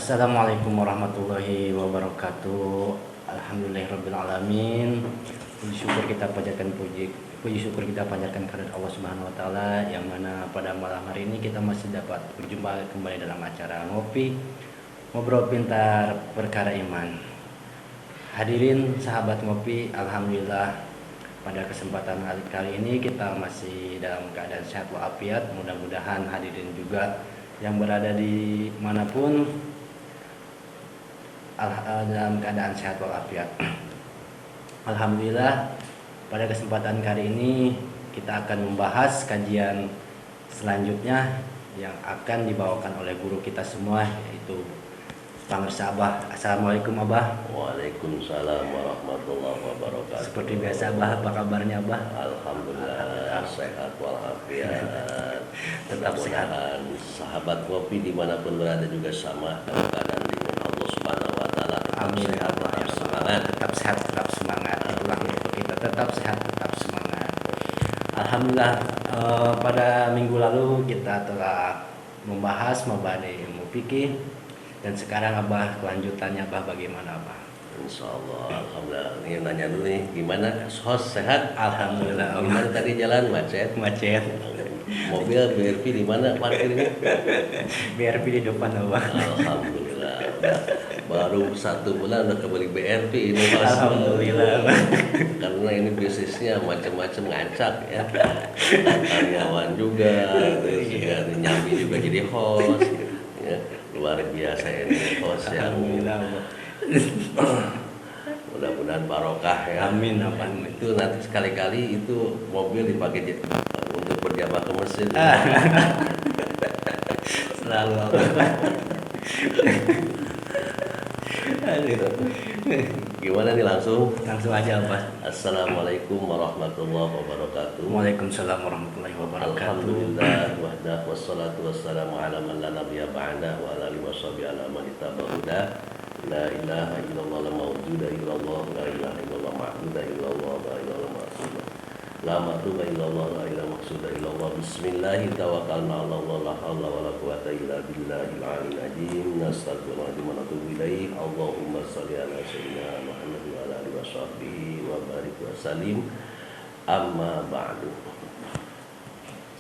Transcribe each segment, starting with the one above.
Assalamualaikum warahmatullahi wabarakatuh. Alhamdulillahirabbil alamin. Puji syukur kita panjatkan kepada Allah Subhanahu wa taala yang mana pada malam hari ini kita masih dapat berjumpa kembali dalam acara ngopi ngobrol pintar perkara iman. Hadirin sahabat ngopi, alhamdulillah pada kesempatan kali ini kita masih dalam keadaan sehat walafiat. Mudah-mudahan hadirin juga yang berada di manapun dalam keadaan sehat walafiat. Alhamdulillah pada kesempatan kali ini kita akan membahas kajian selanjutnya yang akan dibawakan oleh guru kita semua, yaitu Pangersa Abah. Assalamualaikum Abah. Waalaikumsalam warahmatullahi wabarakatuh. Seperti biasa Abah, apa kabarnya Abah? Alhamdulillah sehat walafiat. Tetap sehat. Mudah-mudahan sahabat kopi dimanapun berada juga sama dalam keadaan dengan Allah Subhanahu wa taala. Amin ya Allah, tetap semangat. Tetap sehat, tetap semangat. Itulah untuk kita, tetap sehat, tetap semangat. Alhamdulillah pada minggu lalu kita telah membahas mabadi ilmu fikih, dan sekarang Abah kelanjutannya Abah bagaimana Abah? Insyaallah, alhamdulillah. Ini nanya dulu nih, gimana host sehat? Alhamdulillah. Gimana tadi jalan macet? Macet. Mobil BRP di mana parkirnya? BRP di depan Abah. Alhamdulillah. Baru 1 bulan udah kembali BRP ini host. Alhamdulillah. Karena ini bisnisnya macam-macam ngacak ya, karyawan juga, terus juga nyambi juga jadi host ya. Luar biasa ini host yang mudah-mudahan barokah ya. Amin, amin. Itu nanti sekali-kali itu mobil dipakai untuk berjamaah ke masjid. Selalu Gimana nih langsung aja Abah. Assalamualaikum warahmatullahi wabarakatuh. Waalaikumsalam warahmatullahi wabarakatuh. Alhamdulillah wahdah wassalatu wassalamu ala man la nabiyya ba'da wa ala alihi washabihi ala man ittaba'a. La ilaha illallah la mawjuda illallah la ilaha illallah ma'buda illallah la ilaha ma'buda la ma'buda illallah la ilaha maqsuda illallah. Bismillahi tawakkalna 'ala Allah la haula wala quwwata illa billahil 'aliyyil 'azim. Nastaghfirullahaladzim wa natubu ilaih. Allahumma shalli ala sayyidina Muhammad wa ala alihi washabbihi wa barik wa salim. Amma ba'du.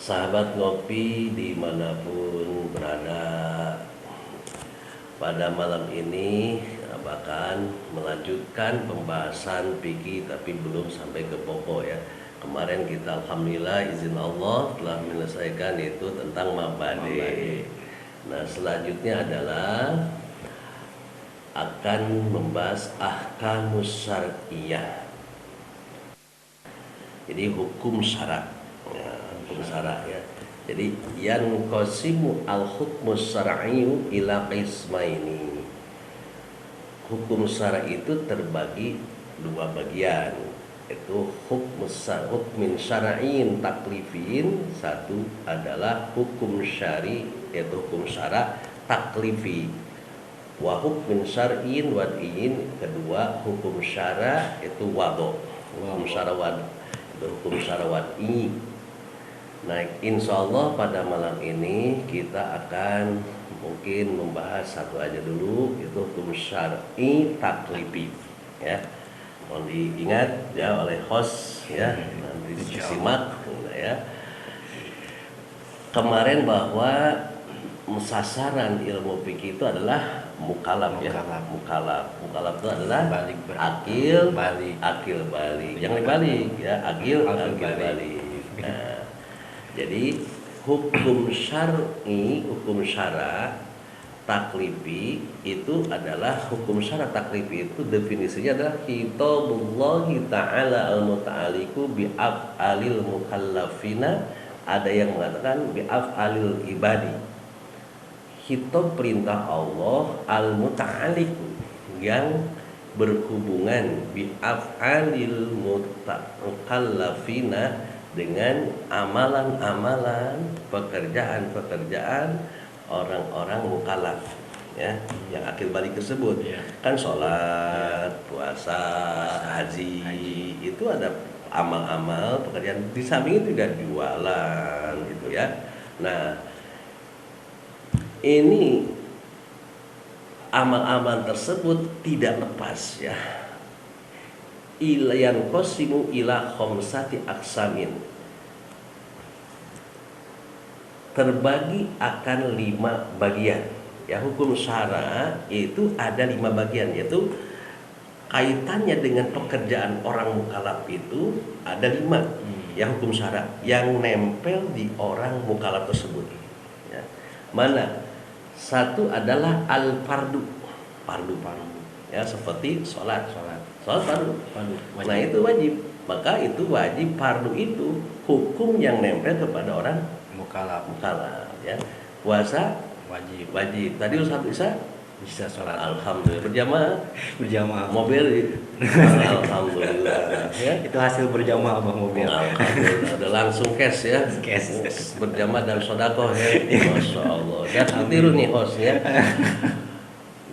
Sahabat ngopi dimanapun berada, pada malam ini bahkan melanjutkan pembahasan fikih tapi belum sampai ke pokok ya. Kemarin kita alhamdulillah izin Allah telah menyelesaikan itu tentang mabadi. Nah selanjutnya adalah akan membahas ahkamus syar'iyyah. Jadi hukum syarak ya, hukum syarak ya. Jadi yang qasimu al-hukmus syar'iyyu ila qismaini. Hukum syarak itu terbagi 2 bagian. Itu hukmin syar'iyyin taklifin. Satu adalah hukum syari, yaitu hukum syarak taklifi. Wa hukmin syar'iyyin wad'iyyin. Kedua hukum syarak itu wado. Hukum syarak wado. Itu hukum syarak wad'i. Nah, insya Allah pada malam ini kita akan mungkin membahas satu aja dulu, itu hukum syar'i taklifi ya. Mohon diingat ya oleh host ya, nanti disimak ya. Kemarin bahwa sasaran ilmu fikih itu adalah mukallaf ya. Mukallaf itu adalah akil balik. Jangan dibalik ya, akil balik. Nah, jadi hukum syar'i, hukum syara taklifi itu adalah hukum syara taklifi itu definisinya adalah khitabullahi ta'ala al-muta'aliku bi'af'alil mukallafina. Ada yang mengatakan bi'af'alil ibadi. Khitab perintah Allah al-muta'aliku yang berhubungan bi'af'alil mukallafina dengan amalan-amalan, pekerjaan-pekerjaan orang-orang mukallaf ya, yang akil balik tersebut ya. Kan sholat, puasa, haji itu ada amal-amal pekerjaan. Di samping itu juga jualan gitu ya. Nah, ini amal-amal tersebut tidak lepas ya. Ilayan qasimu ila khamsati aksamin, terbagi akan 5 bagian. Ya, hukum syara itu ada 5 bagian, yaitu kaitannya dengan pekerjaan orang mukallaf itu ada 5. Ya, hukum syara yang nempel di orang mukallaf tersebut. Ya. Mana? Satu adalah al-fardu, fardu. Ya, seperti sholat fardu. Nah, itu wajib. Maka itu wajib, fardu itu hukum yang nempel kepada orang Mukallaf. Ya. Puasa wajib. Tadi Ustaz bisa sholat alhamdulillah berjamaah. Mobil alhamdulillah ya. Itu hasil berjamaah Bang mobil. Alhamdulillah, udah langsung cash ya. Berjamaah dan sedekah ya. Masya Allah. Dan tiru nih host ya.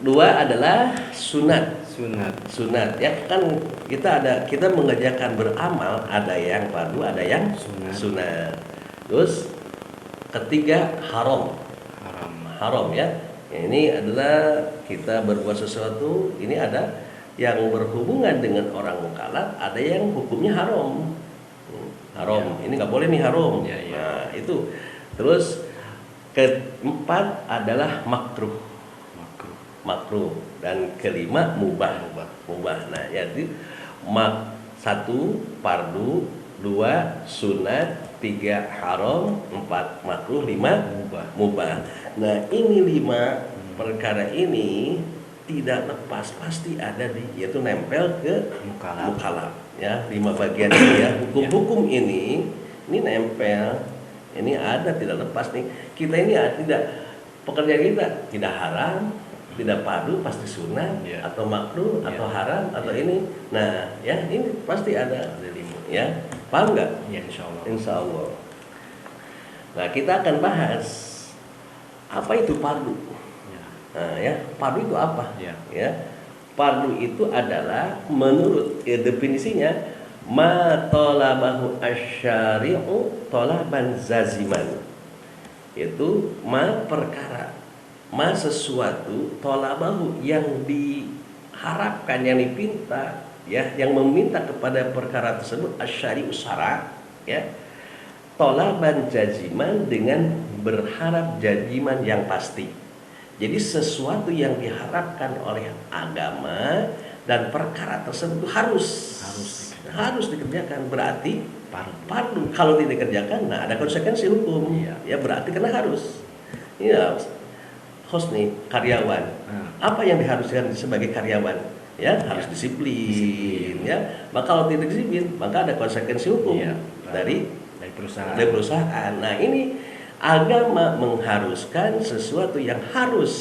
2 adalah sunat ya, kan kita mengerjakan beramal, ada yang fardu, ada yang sunat. Terus ketiga haram ya. Ini adalah kita berbuat sesuatu, ini ada yang berhubungan dengan orang mukallaf, ada yang hukumnya haram. Ini nggak boleh nih haram. Nah, itu. Terus keempat adalah makruh, dan kelima mubah. Nah, jadi 1 fardu, 2 sunat, 3 haram, 4 makruh, 5 mubah. Nah, ini 5 perkara ini tidak lepas, pasti ada yaitu nempel ke mukallaf ya. 5 bagian ini ya, hukum-hukum ini nempel, ini ada, tidak lepas nih. Kita ini tidak, pekerjaan kita tidak haram, tidak fardu, pasti sunat atau makruh atau haram atau ini. Nah, ya ini pasti ada ya. Paham nggak? Ya, insya Allah. Nah, kita akan bahas apa itu fardu. Nah, ya, fardu itu apa? Ya, fardu itu adalah menurut definisinya ma talabahu asy-syari'u talaban zaziman. Itu perkara, sesuatu talabahu yang diharapkan, yang dipinta ya, yang meminta kepada perkara tersebut asy-syari'u syara ya. Talaban jaziman, dengan berharap jaziman yang pasti. Jadi sesuatu yang diharapkan oleh agama dan perkara tersebut harus dikerjakan, berarti fardu. Kalau tidak dikerjakan, nah ada konsekuensi hukum. Ya, berarti karena harus. Ya, host nih karyawan. Apa yang diharuskan sebagai karyawan? Ya, harus disiplin ya. Maka kalau tidak disiplin, maka ada konsekuensi hukum dari perusahaan. Nah, ini agama mengharuskan sesuatu yang harus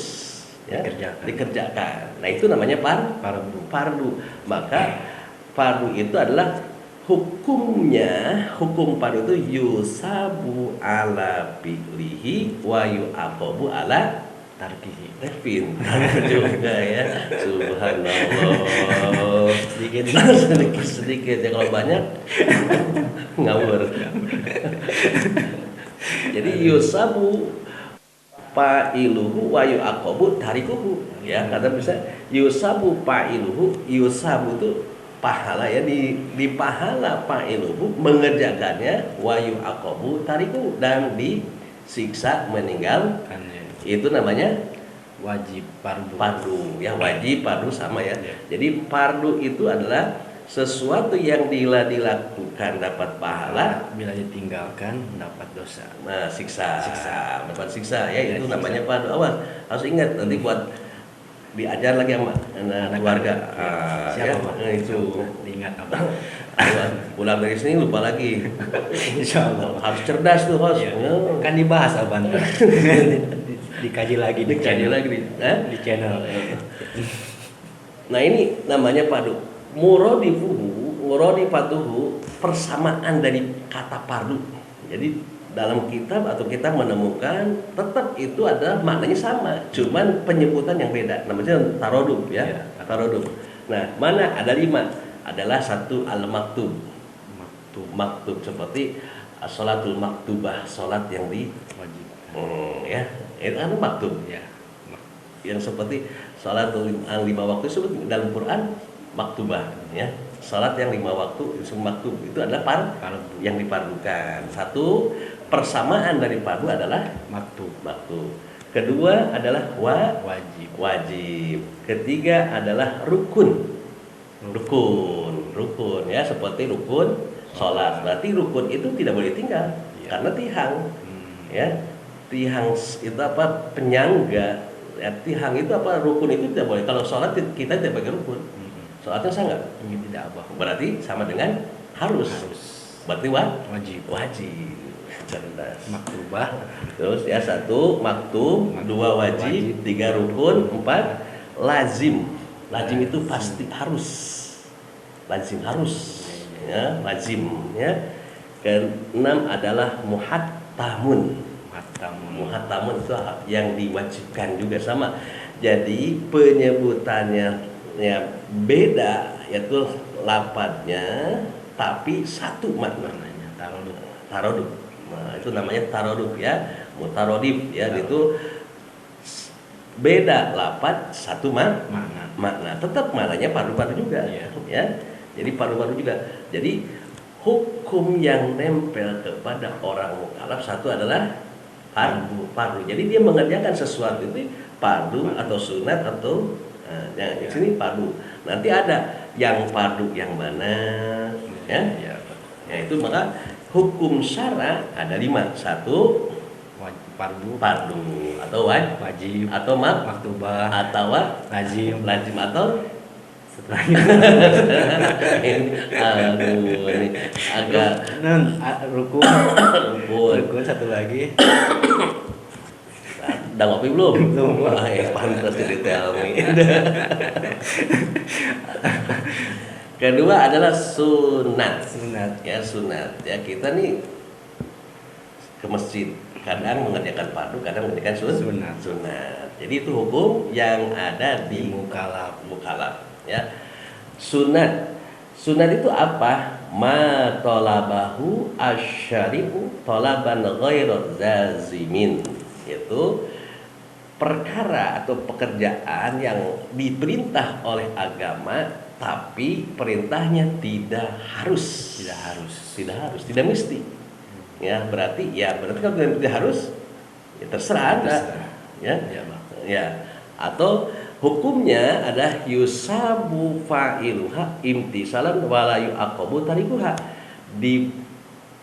dikerjakan. Nah, itu namanya fardu. Maka fardu itu adalah hukum fardu itu yusabu ala fi'lihi wa yu'aqabu ala tarkihi. Pintar juga ya. Subhanallah. Sedikit ya, kalau banyak ngawur. Jadi yusabu fa'iluhu wa yu'aqabu tarikuhu ya. Kata bisa yusabu fa'iluhu, yusabu itu pahala ya, di pahala fa'iluhu mengerjakannya, wa yu'aqabu tarikuhu, dan disiksa meninggalkan. Itu namanya wajib fardu ya. Wajib fardu sama ya. Jadi fardu itu adalah sesuatu yang dilakukan dapat pahala, bila ditinggalkan dapat dosa. Nah, dapat siksa ya. Itu namanya fardu. Awas, harus ingat nanti buat diajar lagi sama keluarga. Siapa ya, itu diingat apa? Pulang dari sini lupa lagi. Insyaallah harus cerdas tuh, Bos. Kan dibahas Abang. dikaji lagi di channel. Nah, ini namanya fardu. Muradifatuhu, persamaan dari kata fardu. Jadi dalam kitab atau kita menemukan tetap itu adalah maknanya sama, cuman penyebutan yang beda. Namanya tarodub ya. Tarodub. Nah, mana ada 5? Adalah 1 al-maktub. Maktub seperti sholatul maktubah, sholat yang diwajibkan. Ya, itu kan maktub ya. yang seperti salat yang 5 waktu disebut dalam Quran maktubah ya. Salat yang 5 waktu disebut maktub itu adalah Fardu. yang difardukan. Satu, persamaan dari fardu adalah Maktub. maktub. Kedua adalah Wajib. wajib. Ketiga adalah rukun ya, seperti rukun sholat. Berarti rukun itu tidak boleh tinggal karena tihang ya. Tihang itu apa? Penyangga ya, tihang itu apa? Rukun itu tidak boleh. Kalau sholat kita tidak pakai rukun. Sholatnya sah nggak? Tidak apa. Berarti sama dengan harus. Berarti wajib. Cerdas. Maktubah. Terus ya, 1 maktub, 2 wajib, 3 rukun, 4 lazim. Lazim itu pasti harus. Lazim harus. Ya, lazim ya. Ke-6 adalah muhattamun. Muhattamun itu yang diwajibkan juga sama. Jadi penyebutannya ya beda, yaitu lapatnya tapi satu maknanya. Taroduf. Nah, itu namanya taroduf ya. Mutarodif ya, itu beda lapat satu makna. Tetap maknanya padu-padu juga ya. Jadi padu-padu juga. Jadi hukum yang nempel kepada orang mukallaf satu adalah fardu. Jadi dia mengerjakan sesuatu itu fardu atau sunat atau yang di sini fardu. Nanti ada yang fardu yang mana ya. Ya itu maka hukum syara ada 5. 1 fardu atau wajib atau maktubah atau lazim atau ini agak rukun satu lagi. Udah ngopi belum? Pantas detail nih. Kedua adalah sunat ya. Kita nih ke masjid kadang mengerjakan fardu, kadang mengerjakan sunat. Jadi itu hukum yang ada di mukallaf ya. Sunat itu apa? Ma talabahu asyari'u talaban ghairu zazimin. Itu perkara atau pekerjaan yang diperintah oleh agama tapi perintahnya tidak harus, tidak mesti. Ya, berarti kalau tidak harus ya terserah Anda. Ya. Atau hukumnya adalah yusabu fa'iluha imtisalan wala yu'aqabu tarikuha. Di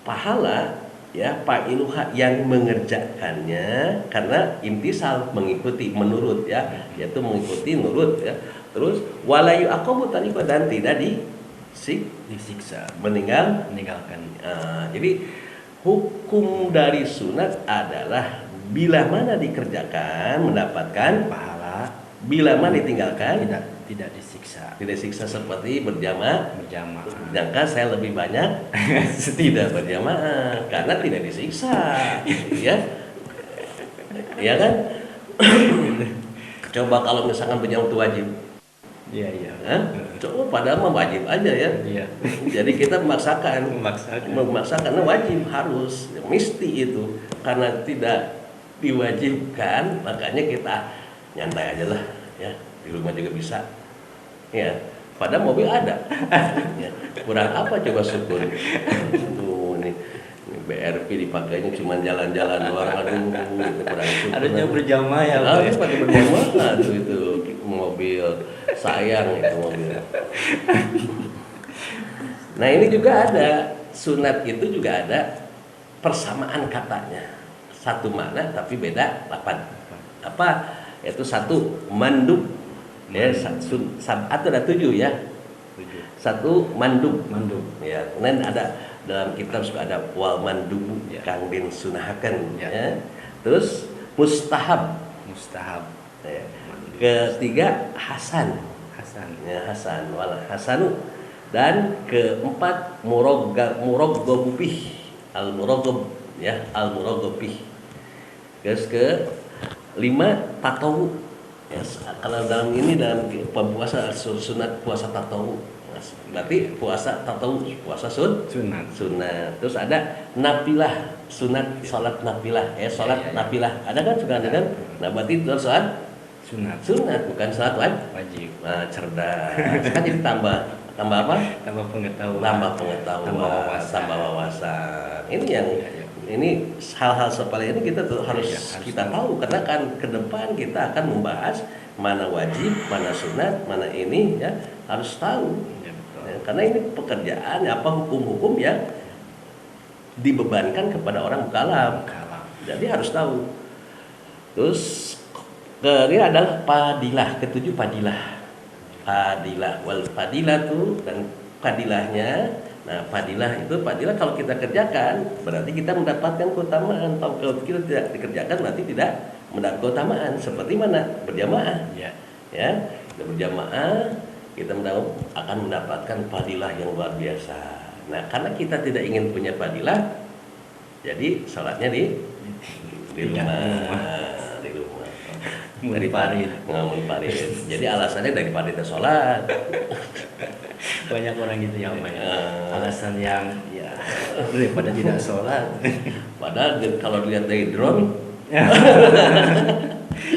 pahala ya fa'iluha yang mengerjakannya karena imtisal mengikuti, menurut ya, yaitu mengikuti, nurut ya. Terus wala yu'aqabu tarikuha dan tidak disiksa meninggalkan. Jadi hukum dari sunat adalah bila mana dikerjakan mendapatkan pahala, bila mana ditinggalkan tidak disiksa seperti berjamaah. Sedangkan saya lebih banyak tidak berjamaah karena tidak disiksa, ya kan? Coba kalau misalkan berjamaah itu wajib. Iya. Coba padahal mah wajib aja ya. Iya. Jadi kita memaksakan karena wajib, harus, mesti itu. Karena tidak diwajibkan, makanya kita nyantai aja lah ya. Di rumah juga bisa. Ya, padahal mobil ada. Ya. Kurang apa coba syukur. Ini BRP dipakainya cuma jalan-jalan doang, kurang syukur. Harusnya berjamaah ya. Harus pakai berjamaah itu mobil. Sayang itu mobil. Nah ini juga ada sunat, itu juga ada persamaan katanya, satu makna tapi beda lapan. Apa? Yaitu 1 mandub ya, atau ada 7 ya. 1 mandub ya. Kemudian ada dalam kitab suka ada wal mandubu ya, kang den sunahaken ya. Terus mustahab ya. Ketiga hasan ya, hasan wal hasanu. Dan keempat muraghab bih, al muraghab ya, al muraghab bih. Terus ke-5 tatawu ya, kalau dalam puasa sunat, puasa tatawu berarti puasa tatawu, puasa sunat. Terus ada nafilah, sunat salat nafilah ya, salat nafilah ada kan, suka ada kan? Nah berarti itu salat Sunat bukan salat wajib. Nah, cerdas. Kan jadi tambah apa? Tambah pengetahuan. Tambah pengetahuan, tambah wawasan. Ini yang ini hal-hal seperti ini kita tuh harus kita tahu, karena kan ke depan kita akan membahas mana wajib, mana sunat, mana ini ya, harus tahu. Ya, betul. Ya, karena ini pekerjaan apa hukum-hukum yang dibebankan kepada orang mukallaf. Jadi harus tahu. Terus ini adalah fadilah, ketujuh fadilah. Fadilah wal fadilah tuh dan fadilahnya. Nah, fadilah kalau kita kerjakan berarti kita mendapatkan keutamaan. Kalau kita tidak dikerjakan berarti tidak mendapat keutamaan. Seperti mana? Berjamaah. Ya. Ya, kita berjamaah kita akan mendapatkan fadilah yang luar biasa. Nah, karena kita tidak ingin punya fadilah, jadi sholatnya di rumah. Munfarid. Jadi alasannya daripada kita sholat. Banyak orang gitu ya, Om. Alasan yang ya daripada tidak sholat. Padahal kalau dilihat dari drone,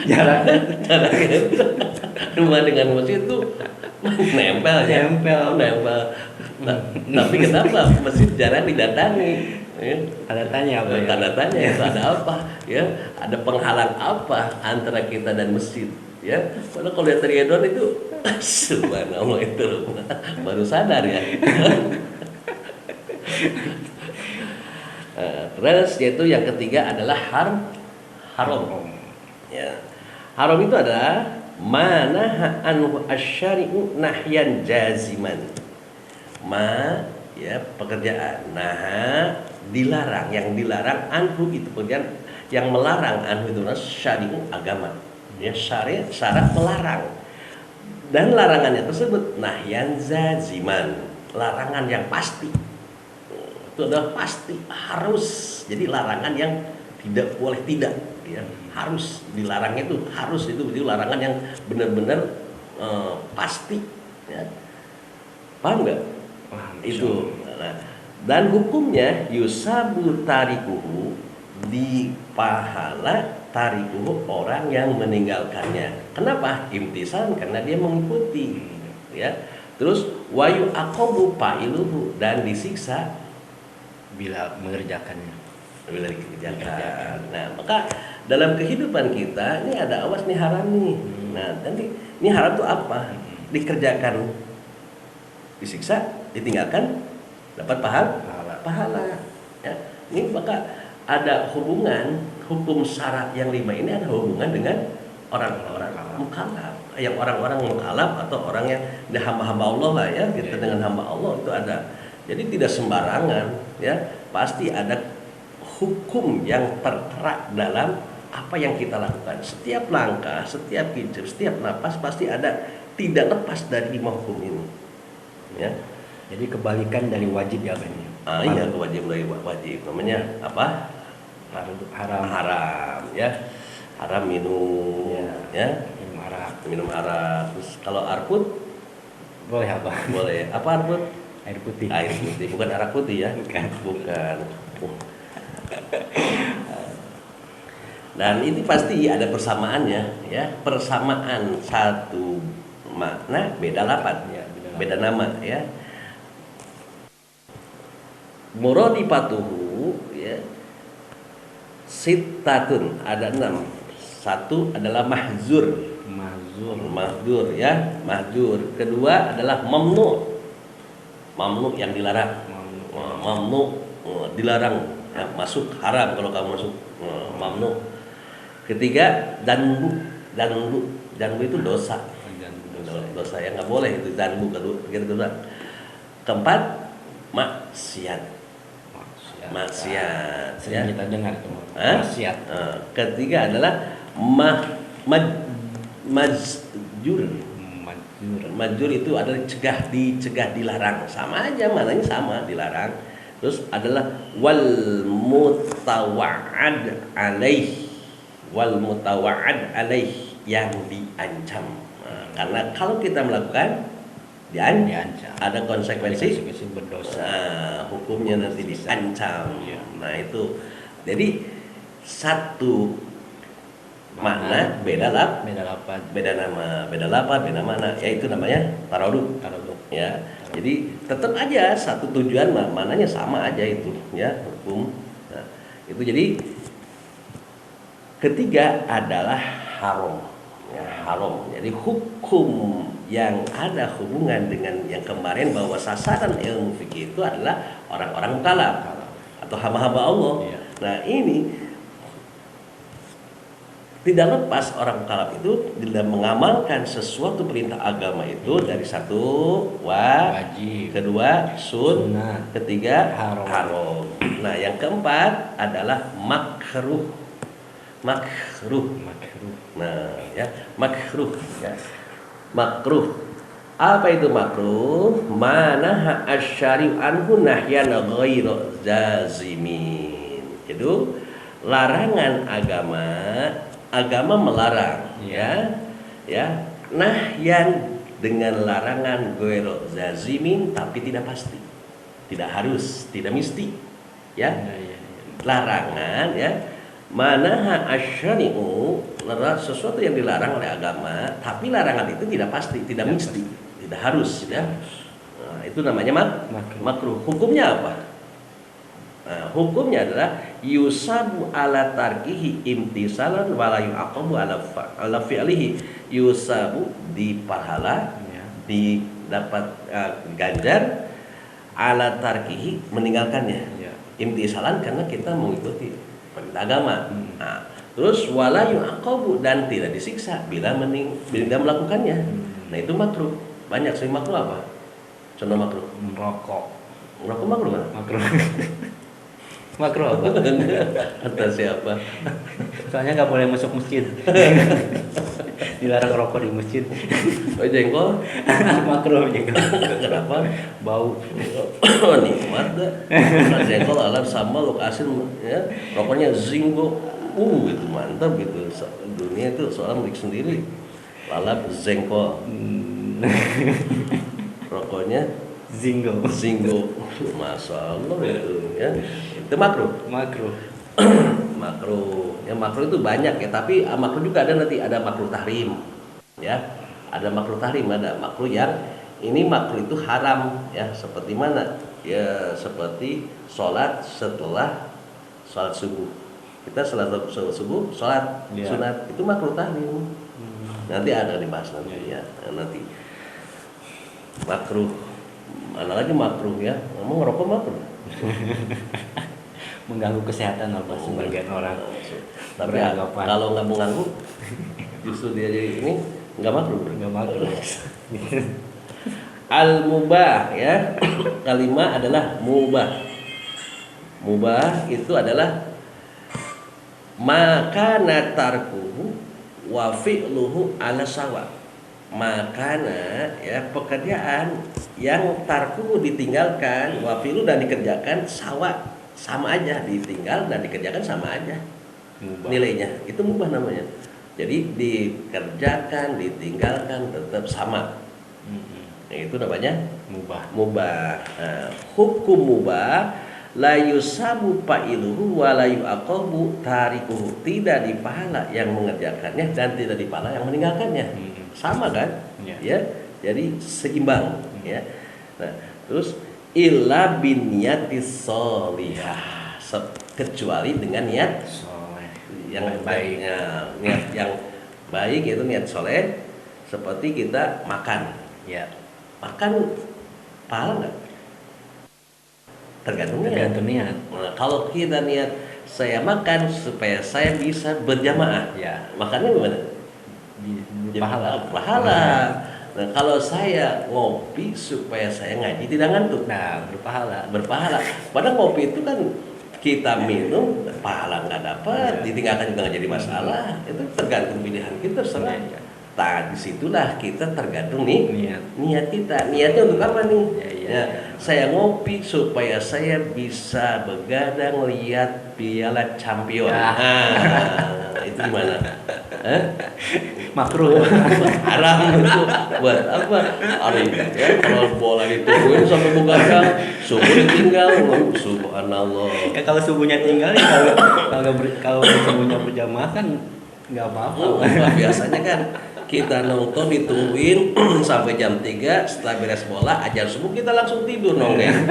jaraknya rumah dengan masjid itu nempel. Nah, tapi kenapa masjid jarang didatangi? Ya. Ada tanya apa ya? Tanda tanya itu ada apa? Ya, ada penghalang apa antara kita dan masjid? Ya, padahal kalau lihat dari drone itu, subhanallah itu baru sadar ya. Terus yaitu yang ketiga adalah haram. Ya. Haram itu adalah mana anhu asyari'u nahyan jaziman. Ya, pekerjaan. Nah, dilarang, yang dilarang anhu itu pekerjaan, yang melarang anhu itu syari'u agama. Ya, syarat melarang. Dan larangannya tersebut nahyan jaziman, larangan yang pasti. Itu adalah pasti, harus. Jadi larangan yang tidak boleh tidak, ya. Harus dilarang itu larangan yang benar-benar pasti, ya. Paham nggak? Itu. Nah, dan hukumnya yusabu tarikuhu, di pahala tarikuhu orang yang meninggalkannya. Kenapa? Imtisan, karena dia mengikuti, ya. Terus wayu aqabu fa'iluhu, dan disiksa bila mengerjakannya. Nah, maka dalam kehidupan kita ini ada awas nih haram nih. Nah, nanti ini haram itu apa? Dikerjakan disiksa, ditinggalkan dapat pahala. Ya. Ini maka ada hubungan hukum syarat yang 5 ini, ada hubungan dengan orang-orang mukallaf. Yang orang-orang mukallaf atau orang yang hamba-hamba Allah lah ya, kita dengan hamba Allah itu ada. Jadi tidak sembarangan ya, pasti ada hukum yang tertera dalam apa yang kita lakukan. Setiap langkah, setiap hijab, setiap napas pasti ada, tidak lepas dari 5 hukum ini. Ya. Jadi kebalikan dari wajib ya, Bang. Iya, wajib dari wajib. Namanya apa? Haram ya. Haram minum ya. Minum arak. Terus kalau arput boleh apa? Boleh. Apa arput? Air putih. Air putih, bukan arak putih ya. Bukan. Dan ini pasti ada persamaannya ya. Persamaan satu makna beda lapan ya, beda nama ya. Muradifatuhu ya, sittatun, ada 6. Satu adalah mahzur ya, mahzur. Kedua adalah mamnu yang dilarang. Mamnu dilarang ya, masuk haram kalau kamu masuk mamnu. Ketiga danbu itu dosa yang nggak boleh, itu danbu. Kedua. Keempat maksiat Sering ya. kita dengar itu maksiat. Ketiga adalah majur itu adalah dicegah, dilarang. Sama aja, maknanya sama, dilarang. Terus adalah wal mutawa'ad alaih, yang diancam. Karena kalau kita melakukan diancam, ada konsekuensi berdosa. Hukumnya nanti diancam. Nah itu, jadi satu Mana beda lap, beda lapan. beda nama, beda lafaz, beda mana. Ya itu namanya taroduk. Taroduk. Ya. Jadi tetap aja satu tujuan mananya sama aja itu ya hukum. Nah, itu jadi ketiga adalah haram. Ya, haram. Jadi hukum yang ada hubungan dengan yang kemarin bahwa sasaran ilmu fikih itu adalah orang-orang mukallaf atau hamba-hamba Allah. Iya. Nah, ini tidak lepas orang mukallaf itu dalam mengamalkan sesuatu perintah agama itu dari satu Wajib. kedua Sunnah. ketiga Haram. haram. Nah, yang keempat adalah makruh. Makruh. Makruh. Nah, ya, makruh ya. Makruh. Apa itu makruh? Mana asyari'u anhu nahyan ghairu jazimin. Itu larangan agama. Agama melarang ya. Nahyan dengan larangan ghairu jazimin tapi tidak pasti. Tidak harus, tidak mesti. Ya. Ya. Larangan ya. Mana asyari'u sesuatu yang dilarang oleh agama, tapi larangan itu tidak pasti, tidak mesti, tidak harus ya. Nah, itu namanya makruh. Hukumnya apa? Nah, hukumnya adalah yusabu ala tarkihi imtisalan wa la yu'aqabu ala fi'lihi. Yusabu dipahala, didapat ganjar ala tarkihi meninggalkannya. Ya. Imtisalan karena kita mengikuti perintah agama. Nah, terus wala yu'aqabu dan tidak disiksa bila melakukannya. Nah, itu makruh. Banyak sih makruh apa? Contoh makruh. Merokok. Merokok makruh kan? Makruh. Makruh apa? Kata siapa? Soalnya nggak boleh masuk masjid. Dilarang rokok di masjid. Oh, jengkol? Makruh jengkol. Kenapa? Bau. Nikmat dah. Jengkol alat sambal lokasi ya. Rokoknya Zingo. Gitu mantap gitu. Dunia itu soal milik sendiri. Lalap jengkol. Rokoknya Zingo. Masya Allah itu ya. Itu makruh. Makruh. Makruh. Ya makruh itu banyak ya, tapi makruh juga ada nanti ada makruh tahrim. Ya. Ada makruh tahrim, ada makruh yang ini makruh itu haram ya, seperti mana? Ya seperti sholat setelah sholat subuh. Kita setelah sholat subuh sholat sunat itu makruh tahrim. Nanti ada dibahas nanti ya. Nanti makruh. Mana lagi makruh ya? Ngomong ngerokok makruh. Mengganggu kesehatan apa sebagian orang. Tapi kalau nggak mengganggu, justru dia jadi ini nggak makruh. Nggak makruh. Al-mubah ya. Kalimat adalah mubah. Mubah itu adalah makana tarkuhu wa fi'luhu ala sawa. Makana ya pekerjaan yang tarkuhu ditinggalkan wa fi'lu dan dikerjakan sama aja, ditinggal dan dikerjakan sama aja. Mubah. Nilainya itu mubah namanya. Jadi dikerjakan, ditinggalkan tetap sama. Nah, itu namanya mubah. Nah, hukum mubah la yusabu fa'iluhu wa la yu'aqabu tarikuhu. Tidak dipahala yang mengerjakannya dan tidak dipahala yang meninggalkannya. Sama kan? Ya. Jadi seimbang ya. Nah, terus illa bin niyatis sholihah, kecuali dengan niat yang baiknya, niat yang baik yaitu niat soleh, seperti kita makan ya. Makan pahala nggak? Tergantung niat. Nah, kalau kita niat saya makan supaya saya bisa berjamaah ya, makannya gimana? Pahala. Nah, kalau saya ngopi supaya saya ngaji tidak ngantuk, nah berpahala. Padahal ngopi itu kan kita minum, pahala nggak dapat, ditinggalkan juga nggak jadi masalah. Itu tergantung pilihan kita, terserah. Nah, disitulah kita tergantung nih niat kita. Niatnya untuk apa nih? Saya ngopi supaya saya bisa begadang lihat Piala Champion. Itu gimana? Makruh. Haram itu. Buat apa? Ya, kalau bola ditungguin sampai begadang, subuh ditinggal, subhanallah. Ya kalau subuhnya tinggal, kalau subuhnya berjamaah kan nggak apa-apa. Biasanya kan kita nonton ditungguin sampai jam 3, setelah beres bola ajar subuh kita langsung tidur nongeng.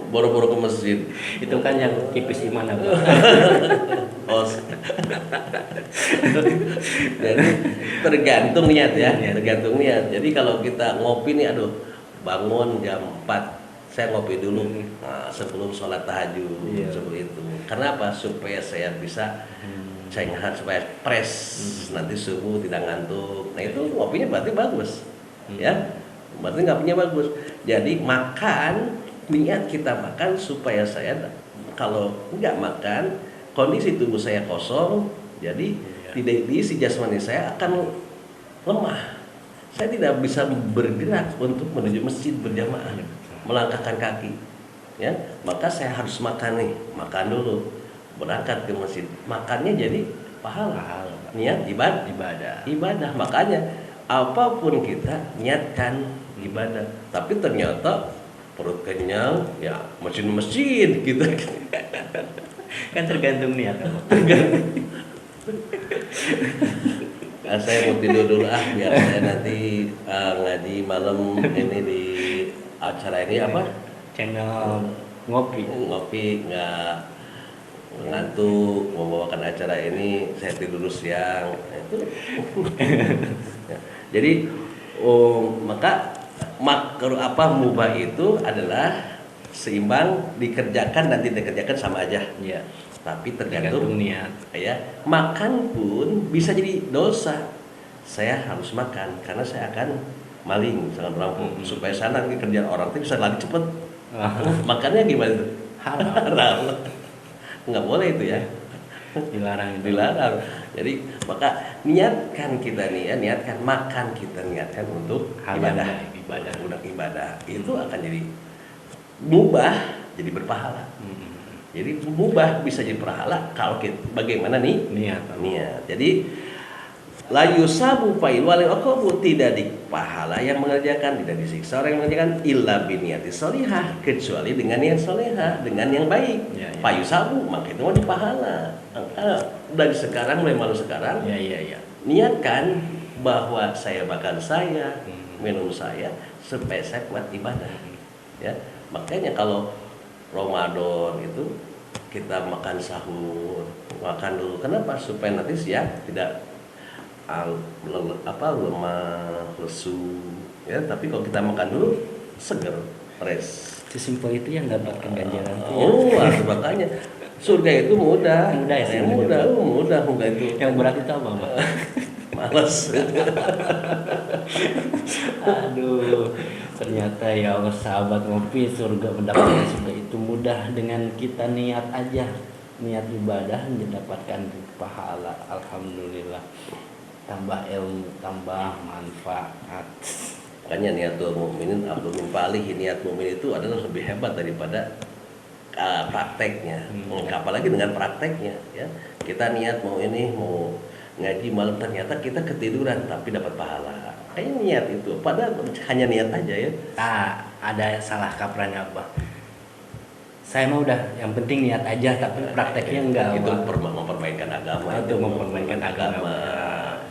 Boro-boro ke masjid. Itu kan yang tipis iman apa? Oh. Jadi tergantung niat ya, tergantung niat. Jadi kalau kita ngopi nih, aduh bangun jam 4, saya ngopi dulu. Nah, sebelum sholat tahajud, seperti itu. Karena apa? Supaya saya bisa cengahan, supaya fresh nanti subuh tidak ngantuk. Nah itu ngopinya berarti bagus, ya. Berarti ngopinya bagus. Jadi makan, niat kita makan supaya saya kalau nggak makan kondisi tubuh saya kosong, jadi tidak diisi jasmani saya akan lemah. Saya tidak bisa bergerak untuk menuju masjid berjamaah, melangkahkan kaki, ya. Maka saya harus makan nih, makan dulu, berangkat ke masjid. Makannya jadi pahala, niat ibadah. Makanya apapun kita niatkan ibadah, tapi ternyata perut kenyang, ya masjid gitu. Kan tergantung niat. Nah, saya mau tidur dulu biar saya nanti ngaji malam ini di acara ini apa? Channel ngopi Nggak ngantuk, mau bawakan acara ini saya tidur dulu siang. Itu. Ya. Jadi maka mubah itu adalah seimbang, dikerjakan dan tidak dikerjakan sama aja. Iya. Tapi tergantung niat. Ya, makan pun bisa jadi dosa. Saya harus makan karena saya akan maling, misalkan orang supaya sana nanti kerjaan orang itu bisa lari cepet. Makannya gimana itu? Haram. Nggak boleh itu ya. Dilarang. Jadi maka niatkan kita niatkan makan kita niatkan untuk ibadah. Itu akan jadi mubah, jadi berpahala. Jadi mubah bisa jadi pahala kalau kita bagaimana nih niat. Jadi la yusabu fa'il wal aqabu, tidak dipahala yang mengerjakan, tidak disiksa orang yang mengerjakan illa biniyati sholihah, kecuali dengan niat sholihah, dengan yang baik. Fa yusabu, maka itu wajib pahala. Dari sekarang, mulai malam sekarang, niatkan bahwa saya makan saya, minum saya supaya saya kuat ibadah. Ya, makanya kalau Ramadan itu kita makan sahur, makan dulu. Kenapa? Supaya nanti siang tidak lemah, lesu. Ya, tapi kalau kita makan dulu seger, fresh. Sesimpel itu yang dapatkan ganjaran. Makanya surga itu mudah itu. Yang berat itu apa, Pak? Males. Aduh, ternyata ya Allah, sahabat ngopi, surga mendapatkan surga itu mudah dengan kita niat aja, niat ibadah mendapatkan pahala. Alhamdulillah, tambah ilmu, tambah manfaat. Makanya niatul mukminin afdal min fa'alihi, niat mukmin itu adalah lebih hebat daripada prakteknya. Apalagi dengan prakteknya, ya. Kita niat mau ngaji malam, ternyata kita ketiduran tapi dapat pahala. Kayaknya niat itu, padahal hanya niat aja ya. Ada salah kaprahnya apa? Saya mau udah, yang penting niat aja, tapi prakteknya enggak. Itu mempermainkan agama. Itu mempermainkan agama.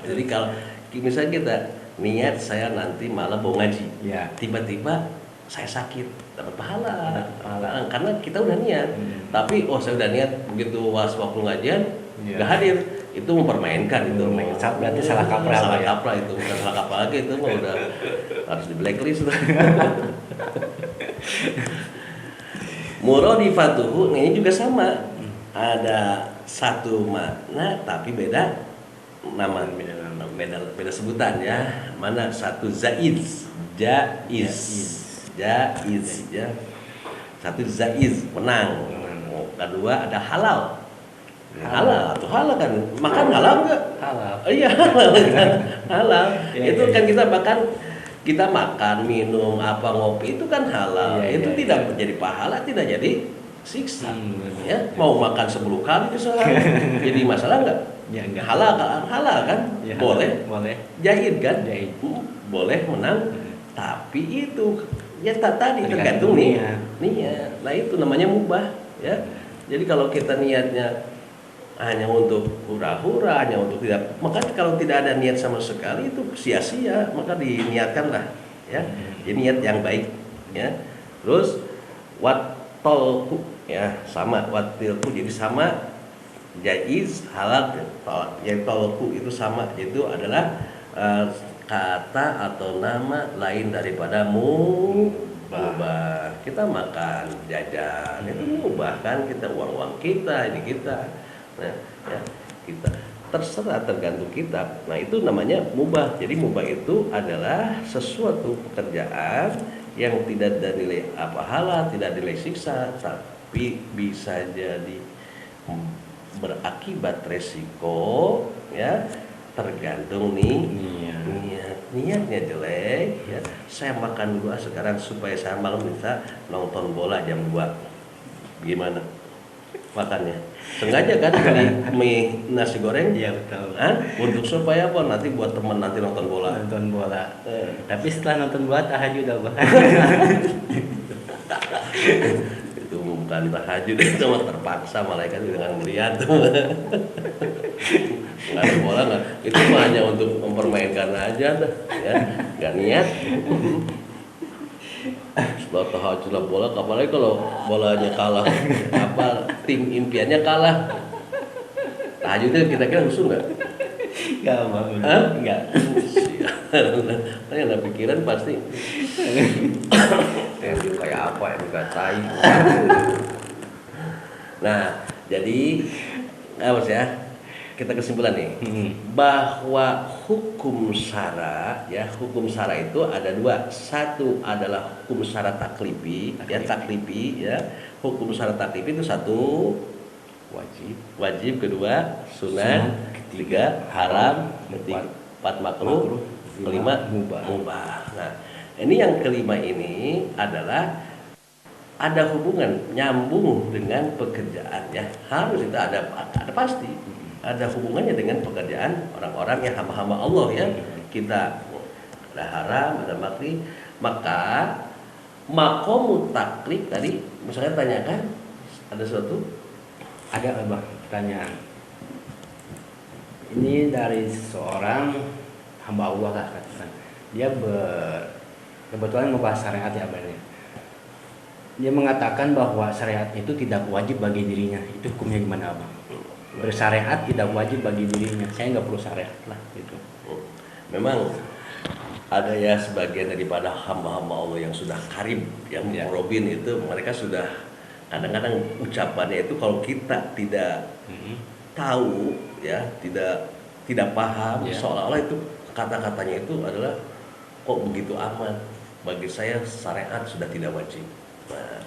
Jadi kalau misalnya kita niat saya nanti malam mau ngaji, tiba-tiba saya sakit, dapat pahala. Karena kita udah niat. Tapi saya udah niat, begitu waktu ngajian nggak hadir, itu mempermainkan itu. Berarti salah kaprah. Salah kaprah itu, bukan salah kaprah lagi, itu mah udah harus di blacklist. Muradifatuhu, ini juga sama. Ada satu makna tapi beda nama, beda sebutan ya. Mana satu jaiz ya. Satu jaiz menang. Kedua ada halal. Halal kan, makan halal enggak? Halal. Iya, halal. Itu kan kita makan, minum, ngopi itu kan halal. Itu tidak menjadi pahala, tidak jadi siksa. Ya, mau makan 10 kali sehari jadi masalah enggak? Ya, enggak. Halal kan? Ya, boleh. Jahid kan? Boleh menang. Tapi itu tadi tergantung niat. Nah, itu namanya mubah, ya. Jadi kalau kita niatnya hanya untuk hura-hura, hanya untuk tidak. Maka kalau tidak ada niat sama sekali itu sia-sia, maka diniatkanlah ya. Jadi niat yang baik ya. Terus watolku ya, sama watilku, jadi sama jaiz halal ya. Tolku itu sama, itu adalah kata atau nama lain daripada mubah. Kita makan, jajan itu mubah kan, kita uang kita, ini kita. Nah, ya, kita terserah, tergantung kita. Nah, itu namanya mubah. Jadi mubah itu adalah sesuatu pekerjaan yang tidak ada nilai pahala, tidak ada nilai siksa, tapi bisa jadi berakibat resiko ya, tergantung niatnya jelek ya. Saya makan dulu sekarang supaya saya malam bisa nonton bola jam 2. Gimana makannya? Sengaja kan beli mie nasi goreng? Iya betul. Untuk supaya apa? Nanti buat teman nanti nonton bola. Tapi setelah nonton bola tahajud apa? Itu bukan tahajud, itu mah terpaksa, malaikat dengan melihat tuh. Nggak ada bola nggak? Itu mah hanya untuk mempermainkan aja dah, ya. Nggak niat. Setelah tahajud lah bola, apalagi kalau bolanya kalah, tim impiannya kalah. Tahajudnya kira-kira usul nggak? Nggak bang. Nggak. Tanya ada pikiran pasti. Kayak apa ya, nggak tai. Nah, jadi apa sih ya? Kita kesimpulan nih, bahwa hukum syara ya, hukum syara itu ada dua. Satu adalah hukum syara taklifi ya. Hukum syara taklifi itu satu wajib, kedua sunat, ketiga haram, empat makruh, kelima mubah. Nah, ini yang kelima ini adalah ada hubungan nyambung dengan pekerjaan ya. Harus itu ada pasti ada hubungannya dengan pekerjaan orang-orang yang hamba-hamba Allah ya. Kita ada haram, ada makruh, maka makomu taklif tadi misalnya tanyakan ada sesuatu, ada abah pertanyaan. Ini dari seorang hamba Allah lah katakan. Dia kebetulan membahas syariat ya abahnya. Dia mengatakan bahwa syariat itu tidak wajib bagi dirinya. Itu hukumnya gimana abang? Bersyariat tidak wajib bagi dirinya. Saya nggak perlu syariat lah gitu. Memang ada ya sebagian daripada hamba-hamba Allah yang sudah karib, yang murobin itu mereka sudah kadang-kadang ucapannya itu kalau kita tidak tahu ya, tidak paham, seolah-olah itu kata-katanya itu adalah kok begitu amat. Bagi saya syariat sudah tidak wajib. Nah,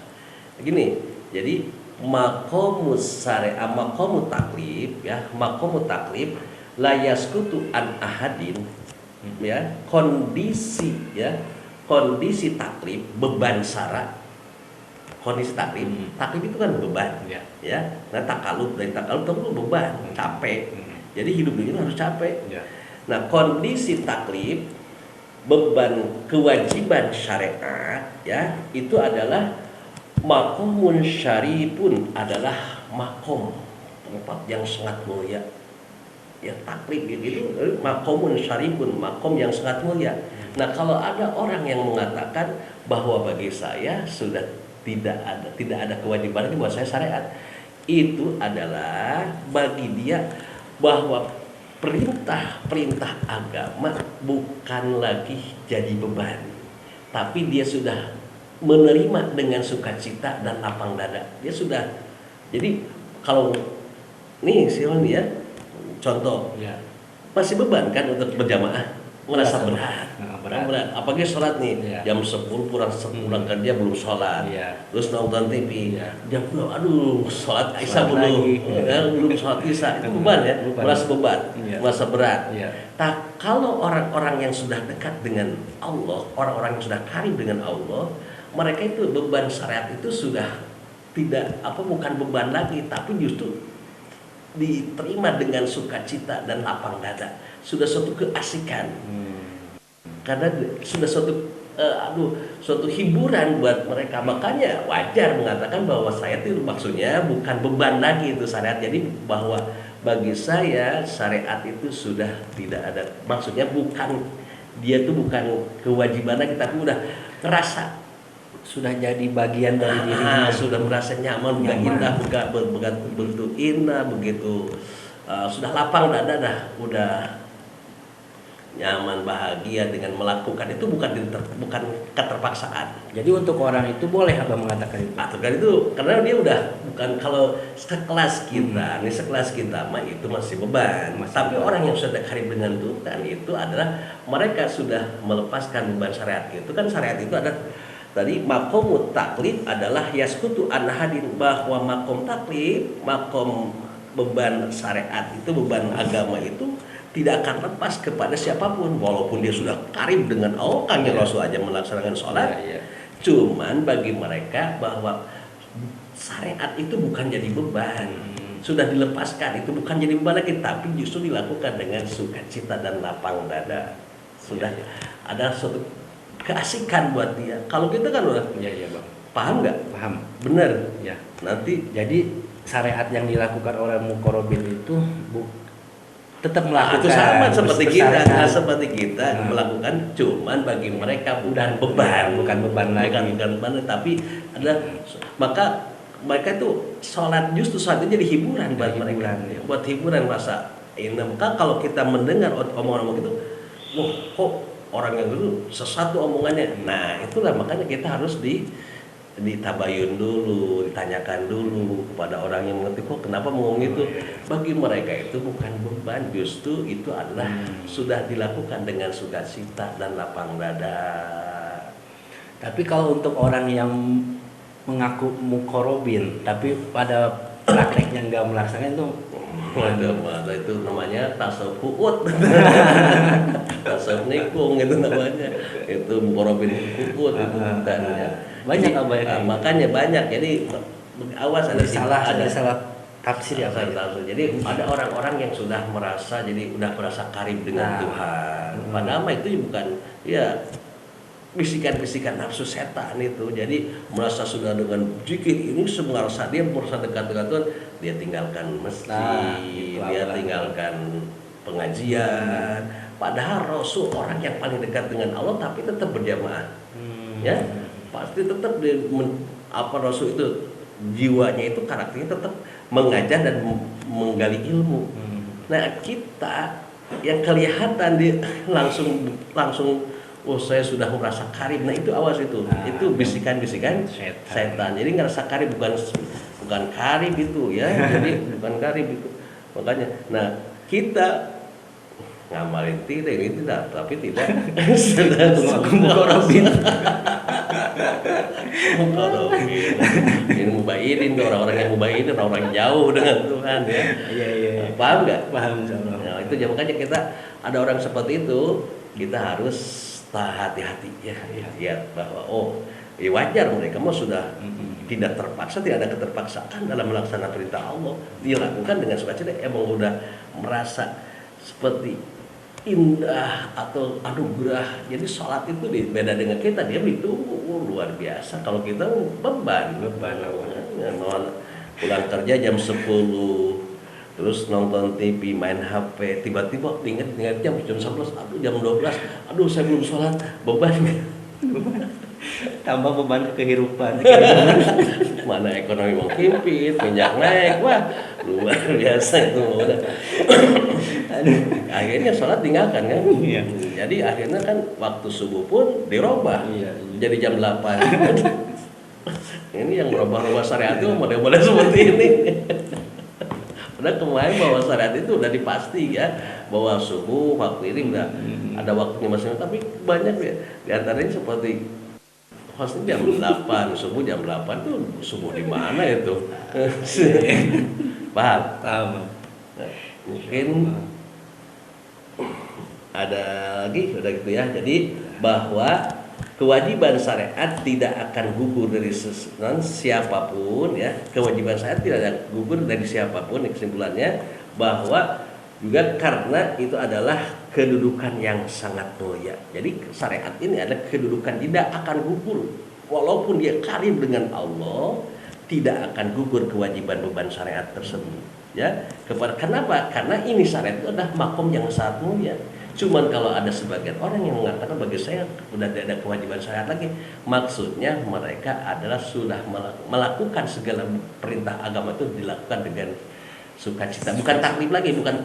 begini, jadi makomus syariat, makomu taklif ya, makomu taklif la yaskutu an ahadin ya, kondisi kondisi taklif, beban syara, kondisi taklif, taklif itu kan beban ya. Nah, takaluf, dari takaluf itu beban, capek. Jadi hidup ini harus capek. Nah, kondisi taklif, beban kewajiban syariat ya, itu adalah makomun syarifun, adalah makom, tempat yang sangat mulia ya. Taklif gitu, makomun syarifun, makom yang sangat mulia. Nah, kalau ada orang yang mengatakan bahwa bagi saya sudah tidak ada kewajiban lagi buat saya syariat, itu adalah bagi dia bahwa perintah agama bukan lagi jadi beban, tapi dia sudah menerima dengan sukacita dan lapang dada. Dia sudah. Jadi kalau nih Sion ya, contoh masih beban kan untuk berjamaah, merasa berat. Apalagi sholat nih jam 10 pulang kerja belum sholat, terus nonton TV jam 10, aduh sholat Isya belum sholat Isya, itu beban ya, merasa beban, merasa berat. Nah, kalau orang-orang yang sudah dekat dengan Allah, orang-orang yang sudah karib dengan Allah, mereka itu beban syariat itu sudah tidak bukan beban lagi, tapi justru diterima dengan sukacita dan lapang dada. Sudah suatu keasikan. Karena sudah suatu suatu hiburan buat mereka. Makanya wajar mengatakan bahwa saya itu maksudnya bukan beban lagi itu syariat. Jadi bahwa bagi saya syariat itu sudah tidak ada, maksudnya bukan, dia itu bukan kewajiban lagi, tapi udah ngerasa sudah jadi bagian dari dirinya. Sudah merasa nyaman, indah, begitu indah, begitu sudah lapang dada dah, udah nyaman, bahagia dengan melakukan itu, bukan keterpaksaan. Jadi untuk orang itu boleh Abang mengatakan itu. Kan itu karena dia udah bukan, kalau sekelas kita, nih sekelas kita mah itu masih beban. Tapi orang yang sudah karib dengan Tuhan itu adalah mereka sudah melepaskan beban syariat. Itu kan syariat itu ada tadi makom taklif adalah yaskutu an hadin, bahwa makom taklif, makom beban syariat itu, beban agama itu tidak akan lepas kepada siapapun, walaupun dia sudah karib dengan Allah, Kanjeng Rasul aja melaksanakan sholat. Cuman bagi mereka bahwa syariat itu bukan jadi beban, sudah dilepaskan, itu bukan jadi beban lagi, tapi justru dilakukan dengan sukacita dan lapang dada. Sudah ada suatu keasikan buat dia. Kalau kita kan udah Bang. Paham nggak? Paham. Bener. Ya. Nanti jadi syariat yang dilakukan oleh mukorobin itu tetap melakukan. Itu sama seperti kita melakukan, cuman bagi mereka bukan beban, bukan beban lagi, bukan beban, tapi ada, maka mereka itu sholat, justru sholat itu jadi hiburan buat mereka, buat hiburan masa ini. Maka kalau kita mendengar omongan-omongan itu, wah kok orang yang dulu sesuatu omongannya, nah itulah makanya kita harus ditabayun dulu, ditanyakan dulu kepada orang yang mengerti, kok kenapa ngomong itu. Bagi mereka itu bukan beban, justru itu adalah sudah dilakukan dengan sukacita dan lapang dada. Tapi kalau untuk orang yang mengaku mukorobin tapi pada prakteknya nggak melaksanakan itu, ada itu namanya tasawuf kuut. Tasawuf nikung itu namanya, itu mukorobin kuut itu bukannya. Banyak makanya banyak, jadi awas ada salah tafsir ya Pak. Jadi ada orang-orang yang sudah merasa, jadi udah merasa karib dengan Tuhan. Padahal itu bukan ya bisikan-bisikan nafsu setan itu. Jadi merasa sudah dengan zikir ini merasa dia merasa dekat dengan Tuhan, dia tinggalkan masjid, dia tinggalkan pengajian. Padahal Rasul orang yang paling dekat dengan Allah tapi tetap berjamaah. Ya. Pasti tetap Rasul itu jiwanya itu, karakternya tetap mengajar dan menggali ilmu. Nah kita yang kelihatan dia langsung oh saya sudah merasa karib, nah itu awas itu bisikan-bisikan setan. Jadi ngerasa karib bukan karib itu ya, jadi bukan karib itu. Makanya nah kita ngamalin tidak, tapi tidak sedang mukorobin. Ini mubaidin, orang-orang yang mubaidin, orang jauh dengan Tuhan ya. Iya. Paham nggak? Paham insyaallah. Nah, itu makanya kita ada orang seperti itu, kita harus hati-hati ya bahwa wajar mereka mah sudah tidak terpaksa, tidak ada keterpaksaan dalam melaksanakan perintah Allah, dilakukan dengan sukacita, emang udah merasa seperti indah atau anugerah. Jadi sholat itu beda dengan kita, dia ditunggu luar biasa. Kalau kita beban pulang kerja jam 10, terus nonton TV, main HP, tiba-tiba ingat jam 11, jam 12, saya belum sholat, beban. Tambah beban kehidupan. Mana ekonomi menghimpit, minyak naik, wah luar biasa itu udah. Akhirnya sholat tinggalkan kan. Iya. Jadi akhirnya kan waktu subuh pun dirubah. Iya. Jadi jam 8. Ini yang merubah-rubah syariat itu model-model seperti ini. Udah kemarin bahwa syariat itu udah dipasti ya, bahwa subuh waktu ini udah ada waktunya masing-masing, tapi banyak ya di antaranya seperti pasti jam 8, subuh jam 8 tuh subuh di mana itu? Paham? Mungkin ada lagi udah gitu ya. Jadi bahwa kewajiban syariat tidak akan gugur dari siapapun ya. Kewajiban syariat tidak akan gugur dari siapapun. Kesimpulannya bahwa Juga karena itu adalah kedudukan yang sangat mulia. Jadi syariat ini adalah kedudukan tidak akan gugur. Walaupun dia karib dengan Allah, tidak akan gugur kewajiban beban syariat tersebut. Ya, kenapa? Karena ini syariat itu adalah makom yang sangat mulia. Cuman kalau ada sebagian orang yang mengatakan bagi saya sudah tidak ada kewajiban syariat lagi, maksudnya mereka adalah sudah melakukan segala perintah agama itu dilakukan dengan sukacita, bukan taklif lagi, bukan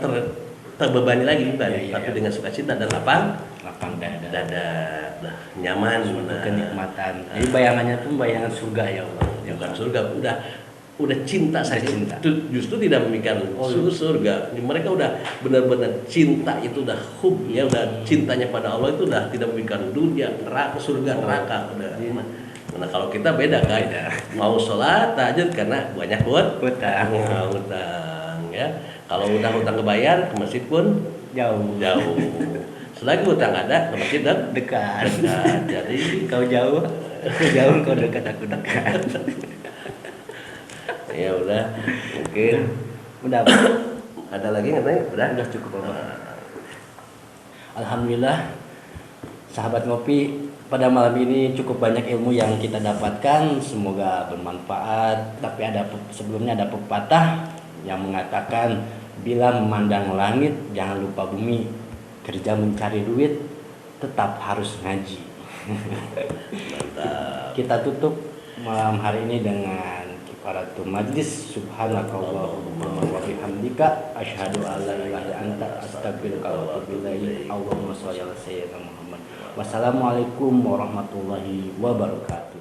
terbebani lagi, bukan, tapi dengan sukacita dan lapang dada, nyaman, kenikmatan. Jadi bayangannya tuh bayangan surga ya Allah. Bukan surga, udah cinta saja. Justru tidak memikirkan surga. Mereka udah benar-benar cinta, itu udah hub ya, udah cintanya pada Allah itu udah tidak memikirkan dunia, neraka, surga, neraka udah. Nah kalau kita beda kan, mau sholat tahajud karena banyak utang ya. Kalau utang kebayar, ke masjid pun jauh. Selagi utang ada, ke masjid dekat. Jadi kau jauh, kau dekat, aku dekat. Ya udah, mungkin udah. Ada lagi katanya? Udah cukup Allah. Alhamdulillah, sahabat ngopi, pada malam ini cukup banyak ilmu yang kita dapatkan, semoga bermanfaat. Tapi sebelumnya ada pepatah yang mengatakan, bila memandang langit jangan lupa bumi, kerja mencari duit tetap harus ngaji. Kita tutup malam hari ini dengan kifaratul majlis. Subhanakallahumma wa bihamdika asyhadu an la ilaha illa anta astaghfiruka wa atubu ilaik. Allahumma shalli ala sayyidina Muhammad. Wassalamualaikum warahmatullahi wabarakatuh.